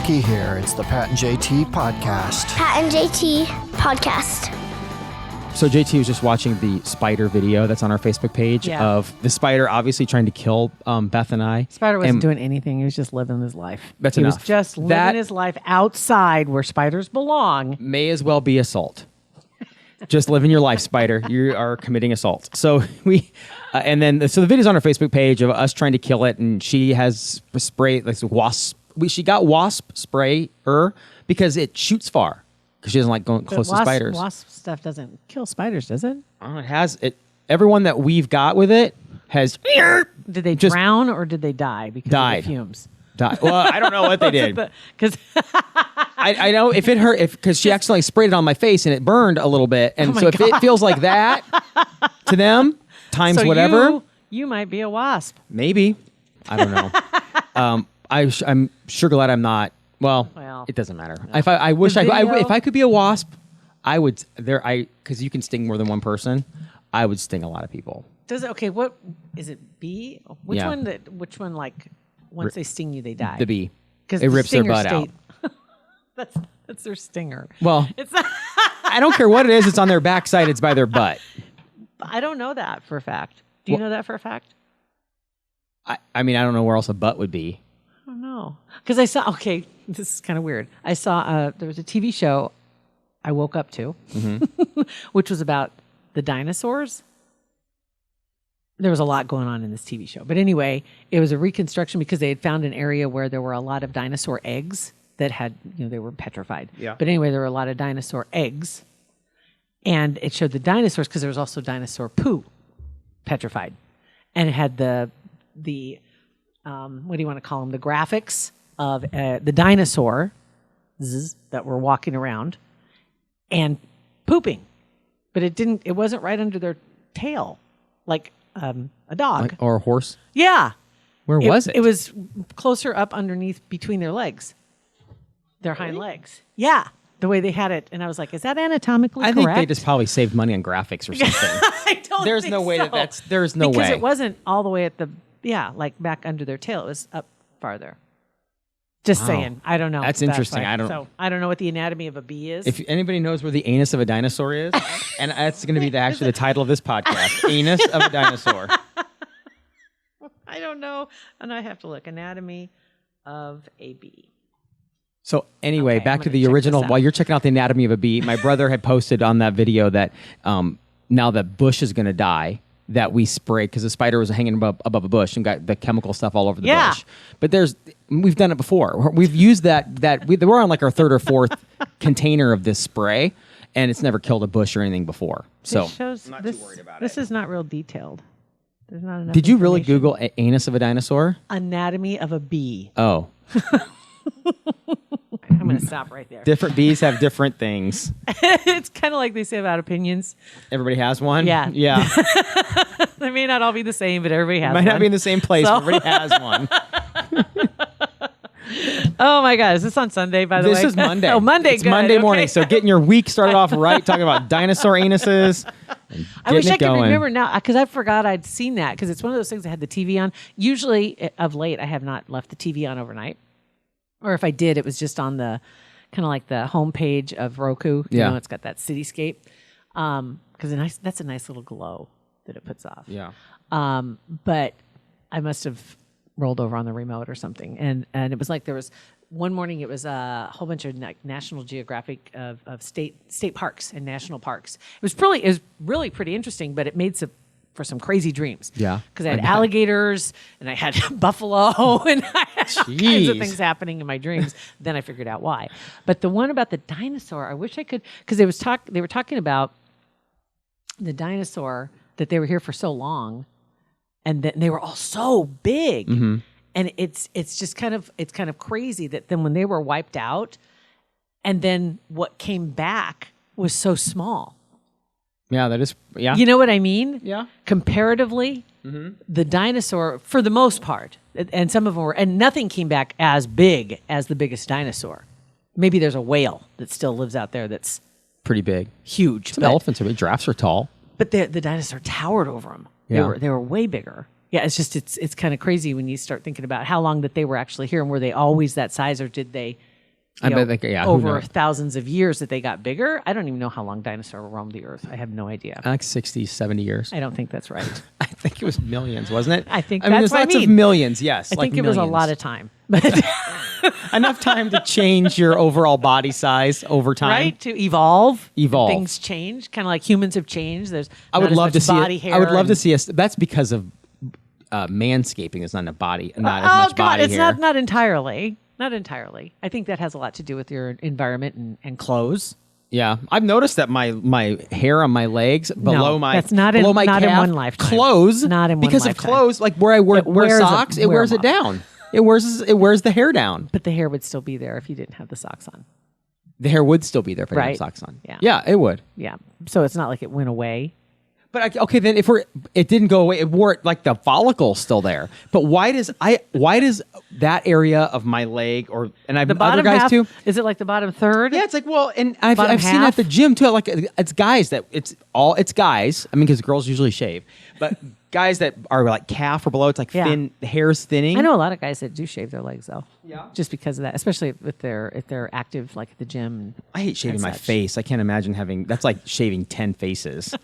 Rookie here. It's the Pat and JT podcast. Pat and JT podcast. So JT was just watching the spider video that's on our Facebook page of the spider obviously trying to kill Beth and I. Spider wasn't doing anything. He was just living his life. That's he enough. was just living his life outside where spiders belong. May as well be assault. Just living your life, spider. You are committing assault. So so the video's on our Facebook page of us trying to kill it, and she has spray like wasp. She got wasp spray because it shoots far. Because she doesn't like going close to spiders. Wasp stuff doesn't kill spiders, does it? It has. Everyone that we've got with it has. Did they drown or did they die because of the fumes? Died. Well, I don't know what they did. Because I know if it hurt, because she accidentally sprayed it on my face and it burned a little bit. And so if it feels like that to them, times whatever. You might be a wasp. Maybe. I don't know. I'm sure glad I'm not. Well, it doesnn't matter. No. If I could be a wasp, I would. Because you can sting more than one person. I would sting a lot of people. Does it? Okay. What is it? Bee? Which one? Which one? Like once they sting you, they die. The bee. Because it rips their butt out. That's their stinger. Well, I don't care what it is. It's on their backside. It's by their butt. I don't know that for a fact. Do you know that for a fact? I mean, I don't know where else a butt would be. I don't know. Because I saw, this is kind of weird. I saw, there was a TV show I woke up to, which was about the dinosaurs. There was a lot going on in this TV show. But anyway, it was a reconstruction because they had found an area where there were a lot of dinosaur eggs that had, they were petrified. Yeah. But anyway, there were a lot of dinosaur eggs. And it showed the dinosaurs because there was also dinosaur poo petrified. And it had the what do you want to call them? The graphics of the dinosaur that were walking around and pooping, but it wasn't right under their tail, like a dog or a horse. Yeah. Where was it? It was closer up underneath between their legs, their hind legs. Yeah. The way they had it. And I was like, is that anatomically correct? I think they just probably saved money on graphics or something. I don't There's think no way so. there's no way. Because it wasn't all the way at like back under their tail. It was up farther. Just saying. I don't know. That's interesting. I don't know what the anatomy of a bee is. If anybody knows where the anus of a dinosaur is, and that's going to be actually the title of this podcast, Anus of a Dinosaur. I don't know. And I have to look. Anatomy of a bee. So anyway, back to the original. While you're checking out the anatomy of a bee, my brother had posted on that video that now that bush is going to die, that we sprayed because the spider was hanging above a bush and got the chemical stuff all over the bush. But we've done it before. We've used we're on like our third or fourth container of this spray, and it's never killed a bush or anything before. So I'm not too worried about it. This is not real detailed. There's not enough. Did you really Google anus of a dinosaur? Anatomy of a bee. Oh. I'm going to stop right there. Different bees have different things. It's kind of like they say about opinions. Everybody has one? Yeah. Yeah. They may not all be the same, but everybody has Might one. not be in the same place, but everybody has one. Oh, my God. Is this on Sunday, by the way? This is Monday. Oh, Monday. It's Monday morning, so getting your week started off right, talking about dinosaur anuses. I wish I could remember now, because I forgot I'd seen that, because it's one of those things that had the TV on. Usually, of late, I have not left the TV on overnight. Or if I did, it was just on the kind of like the homepage of Roku. You know, it's got that cityscape. Because that's a nice little glow that it puts off. Yeah. But I must have rolled over on the remote or something. And it was like there was one morning, it was a whole bunch of National Geographic of state parks and national parks. It was really pretty interesting, but it made for some crazy dreams. Yeah. Because I had alligators and I had buffalo and I had all kinds of things happening in my dreams. Then I figured out why. But the one about the dinosaur, I wish I could, because they were talking about the dinosaur, that they were here for so long and that they were all so big. Mm-hmm. And it's just kind of crazy that then when they were wiped out and then what came back was so small. Yeah, that is, yeah. You know what I mean? Yeah. Comparatively, the dinosaur, for the most part, and some of them were, and nothing came back as big as the biggest dinosaur. Maybe there's a whale that still lives out there that's pretty big. Huge. Some elephants are big. Giraffes are tall. But the dinosaur towered over them. Yeah. They were way bigger. Yeah, it's kind of crazy when you start thinking about how long that they were actually here, and were they always that size, or did they I bet who over knows? thousands of years that they got bigger. I don't even know how long dinosaurs roamed the earth. I have no idea. Like 60, 70 years. I don't think that's right. I think it was millions, wasn't it? I think I mean, that's there's what I lots of mean. millions, yes. I think it was a lot of time. But Enough time to change your overall body size over time. right? To evolve. Evolve. Things change. Kind of like humans have changed. There's I would not as love much to see body it. hair. I would love to and- see us. That's because of manscaping is not enough body, not as Oh, much come on. body It's hair. not entirely. Not entirely. I think that has a lot to do with your environment and clothes. Yeah, I've noticed that my hair on my legs below my that's not in- below my not in calf, one lifetime. clothes Not in one because lifetime. of clothes like where I wear wears socks, it wear wears them it off. down. It wears the hair down. But the hair would still be there if you didn't have the socks on. The hair would still be there if I didn't have Right. socks on. Yeah. it would. Yeah. So it's not like it went away. But okay, then if it didn't go away, it wore like the follicle's still there. But why does that area of my leg and I've The other bottom guys half, too? is it like the bottom third? Yeah, it's like, well, and I've Bottom seen it half? at the gym too. Like it's guys it's guys. I mean, because girls usually shave, but guys that are like calf or below, it's like Yeah. thin. The hair's thinning. I know a lot of guys that do shave their legs though. Yeah. Just because of that, especially if they're active like at the gym. I hate shaving and my such. face. I can't imagine that's like shaving 10 faces.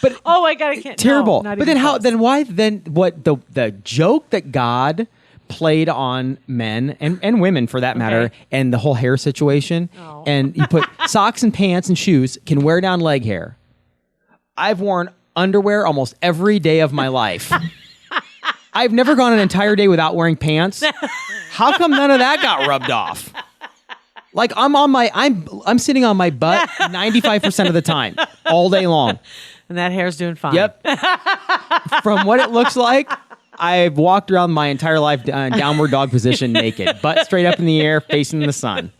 But Oh my god, I can't. terrible. No, not But even then how? close. Then why? Then what? The joke that God played on men and women for that matter, Okay. and the whole hair situation, Oh. and you put socks and pants and shoes can wear down leg hair. I've worn underwear almost every day of my life. I've never gone an entire day without wearing pants. How come none of that got rubbed off? Like I'm sitting on my butt 95% of the time, all day long. And that hair's doing fine. Yep. From what it looks like, I've walked around my entire life in downward dog position naked, butt straight up in the air, facing the sun.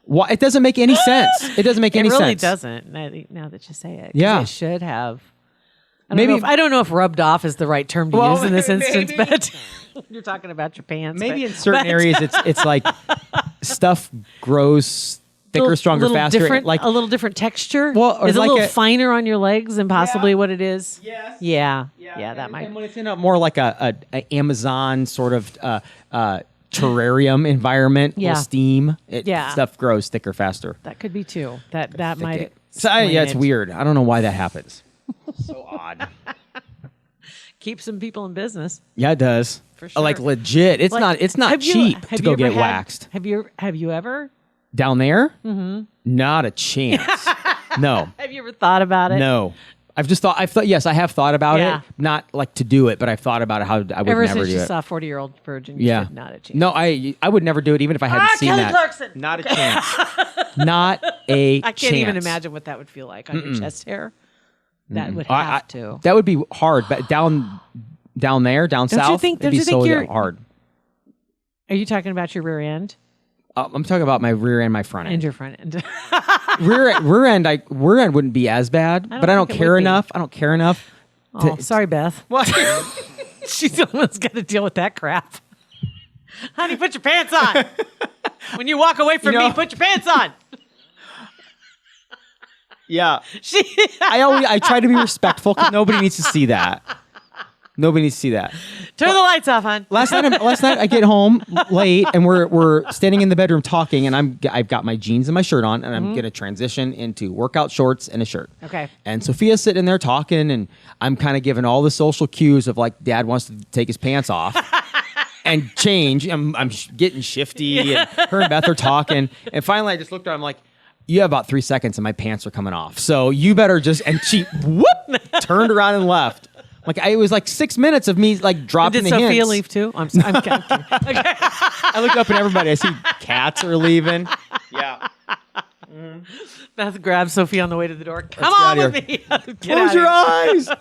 Why? It doesn't make any sense. It doesn't make any It really sense. doesn't. Now that you say it, 'Cause Yeah. it should have. Maybe- I don't know if rubbed off is the right term to Well, use in this instance, maybe. but you're talking about your pants. Maybe but- in certain but- areas it's like stuff grows thicker, little- stronger, little faster. different- Like a little different texture. Well, or is it like a little a- finer on your legs than possibly what it is? Yes. Yeah, that and, might. And when it's in a more like a Amazon sort of terrarium environment, Yeah. little steam, Yeah. stuff grows thicker, faster. That could be too. That might. So yeah, it's explain it. weird. I don't know why that happens. So odd. Keep some people in business. Yeah, it does. For sure. Like legit. It's Like, not have you- cheap have to you go ever get had- waxed. Have you ever? Down there? Mm-hmm. Not a chance. No. Have you ever thought about it? No. I've thought yes, I have thought about Yeah. it. Not like to do it, but I've thought about it how I would Ever never since do you it. saw 40-year-old virgin, you Yeah. said not a chance. No, I would never do it even if I hadn't seen Kelly that. Clarkson. Not a chance. Not a I can't chance. even imagine what that would feel like on your chest hair. That would I- have to. That would be hard, but down there, down Don't you south, think- it'd don't be you think so you're- hard. Are you talking about your rear end I'm talking about my rear end, my front and end. your front end? rear end wouldn't be as bad, but I don't think it care would be. enough. I don't care enough. Oh, sorry, Beth. What? She's the one that's got to deal with that crap. Honey, put your pants on. When you walk away from You know- me, put your pants on. Yeah. She. I try to be respectful because nobody needs to see that. Nobody needs to see that. Turn the lights off, hon. Last night I get home late and we're standing in the bedroom talking, and I've got my jeans and my shirt on, and I'm gonna transition into workout shorts and a shirt. Okay. And Sophia's sitting there talking, and I'm kind of giving all the social cues of like Dad wants to take his pants off and change. I'm getting shifty, and her and Beth are talking, and finally I just looked at her. I'm like, you have about 3 seconds, and my pants are coming off. So you better just. And she whoop turned around and left. Like it was like 6 minutes of me like dropping Did the Sophia hints. leave too? I'm kidding. Okay. I look up and everybody, I see cats are leaving. Yeah. Beth grabbed Sophia on the way to the door. Come get on out with of me. Get Close out your of here.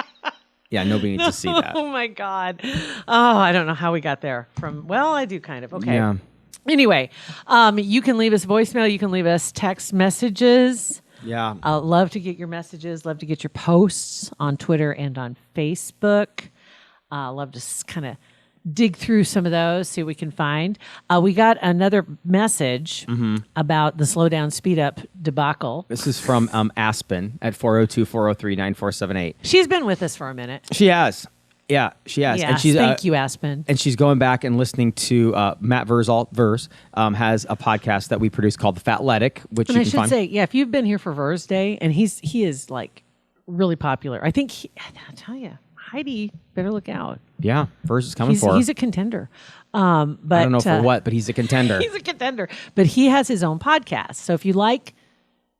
eyes. Yeah, nobody needs to see that. Oh my God. Oh, I don't know how we got there from. Well, I do kind of. Okay. Yeah. Anyway, you can leave us voicemail. You can leave us text messages. Yeah. Love to get your messages. Love to get your posts on Twitter and on Facebook. Love to kind of dig through some of those, see what we can find. We got another message about the slow down, speed up debacle. This is from Aspen at 402-403-9478. She's been with us for a minute. She has. Yeah, she has. Yeah, And she's, thank you, Aspen. And she's going back and listening to Matt Verse has a podcast that we produce called The Fatletic, which And you I can should find. say, yeah, if you've been here for Verse Day, and he is like really popular. I think I'll tell you, Heidi, better look out. Yeah, Verse is coming for her. He's a contender. But I don't know for what, but he's a contender. He's a contender. But he has his own podcast. So if you like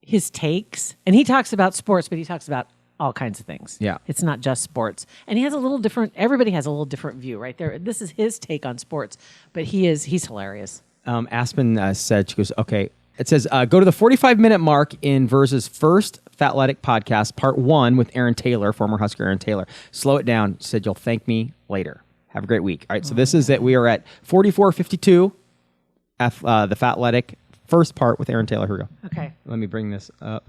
his takes, and he talks about sports, but he talks about all kinds of things. Yeah. It's not just sports. And he has a little different, everybody has a little different view, right? This is his take on sports, but he's hilarious. Aspen said, she goes, okay. It says, go to the 45-minute mark in Verse's first Fatletic podcast, part 1 with Aaron Taylor, former Husker Aaron Taylor. Slow it down. She said, you'll thank me later. Have a great week. All right, so this is it. We are at 44:52 at the Fatletic first part with Aaron Taylor. Here we go. Okay. Let me bring this up.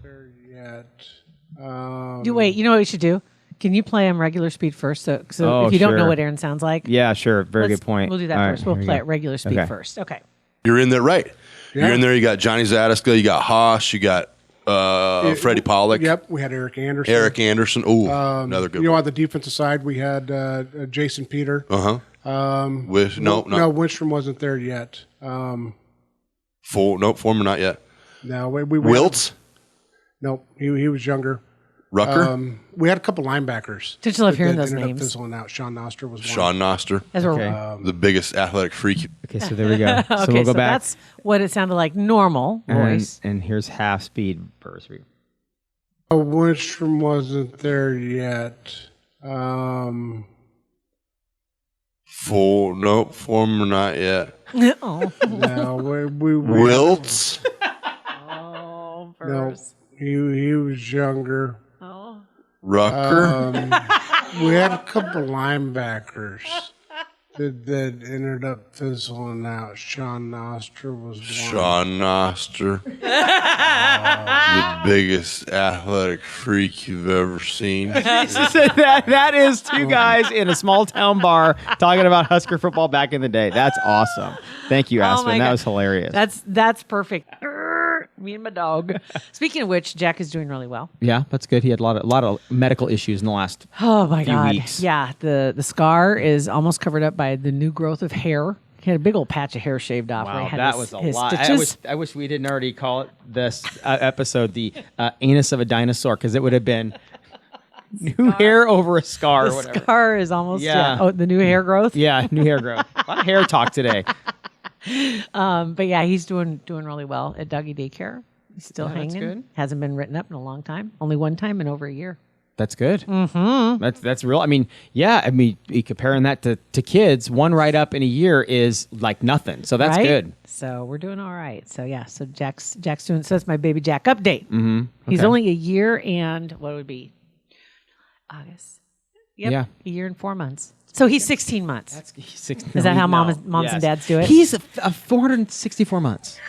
Wait, you know what we should do? Can you play him regular speed first? So if you don't know sure. what Aaron sounds like. Yeah, sure. Very good point. We'll do that All first. right, We'll here we play go. it regular speed Okay. first. Okay. You're in there, right? Yeah. You're in there. You got Johnny Zadiska, you got Haas, you got Freddie Pollock. Yep, we had Eric Anderson. Eric Anderson. Ooh, another good You know, one. on the defensive side, we had Jason Peter. No, Winstrom wasn't there yet. Former not yet. No, we Wiltz, Nope, he was younger. Rucker, We had a couple linebackers. Don't you love hearing that those ended up names? fizzling out. Sean Noster was one. Sean Noster, As we're, Okay. the biggest athletic freak. Okay, so there we go. So okay, we'll go back. that's what it sounded like normal voice. And here's half speed Verse. Winstrom wasn't there yet. Former not yet. Oh, No, we Wiltz, no, Verse. he was younger. Oh. Rucker, We had a couple linebackers that ended up fizzling out. Sean Noster was one. Sean Noster, the biggest athletic freak you've ever seen. that is two guys in a small town bar talking about Husker football back in the day. That's awesome. Thank you, Oh Aspen. my That God. was hilarious. That's perfect. Me and my dog. Speaking of which, Jack is doing really well. Yeah, that's good. He had a lot of medical issues in the last Oh my few God. weeks. Yeah, the scar is almost covered up by the new growth of hair. He had a big old patch of hair shaved off. where he Wow, had that his- was a his lot. Stitches. I wish we didn't already call it this episode the anus of a dinosaur, because it would have been new hair over a scar or The whatever. scar is almost Yeah. Oh, the new hair growth. Yeah, new hair growth. A lot of hair talk today. But yeah, he's doing really well at doggy daycare. He's still Yeah, that's hanging. good. Hasn't been written up in a long time. Only one time in over a year. That's good. Mm-hmm. That's real. I mean, yeah. I mean, you comparing that to kids, one write up in a year is like nothing. So that's right? good. So we're doing all right. So yeah. So Jack's doing. So that's my baby Jack update. Mm-hmm. He's Okay. only a year and what would it be August? Yep. Yeah. A year and 4 months. So he's 16 months. Is that how moms and dads do it? He's 464 months.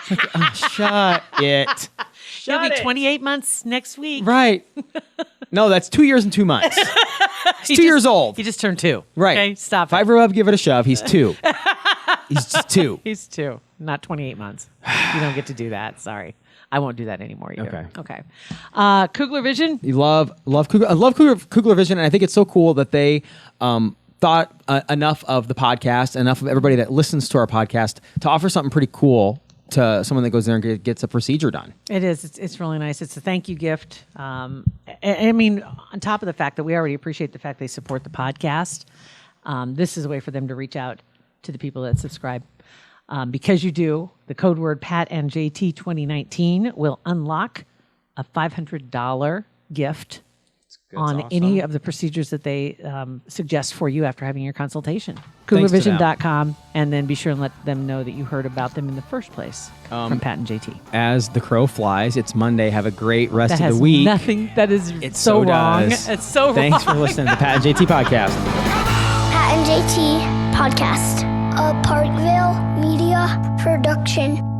Like, oh, shut it. He'll be 28 months next week. Right. No, that's 2 years and 2 months. He's 2 years old. He just turned 2. Right. Okay, stop. If I ever give it a shove, he's 2. He's just 2. He's 2, not 28 months. You don't get to do that. Sorry. I won't do that anymore either. Okay. Okay. Kugler Vision. You love Kugler. I love Kugler Vision, and I think it's so cool that they thought enough of the podcast, enough of everybody that listens to our podcast to offer something pretty cool to someone that goes there and gets a procedure done. It is. It's really nice. It's a thank you gift. I mean, on top of the fact that we already appreciate the fact they support the podcast, this is a way for them to reach out to the people that subscribe. Because you do, the code word Pat and JT 2019 will unlock a $500 gift on any of the procedures that they suggest for you after having your consultation. KuglerVision.com, and then be sure and let them know that you heard about them in the first place from Pat and JT. As the crow flies, it's Monday. Have a great rest That of has the week. nothing. That is It so wrong. does. It's so wrong. Thanks for listening to the Pat and JT podcast. Pat and JT Podcast, a Parkville Media Production.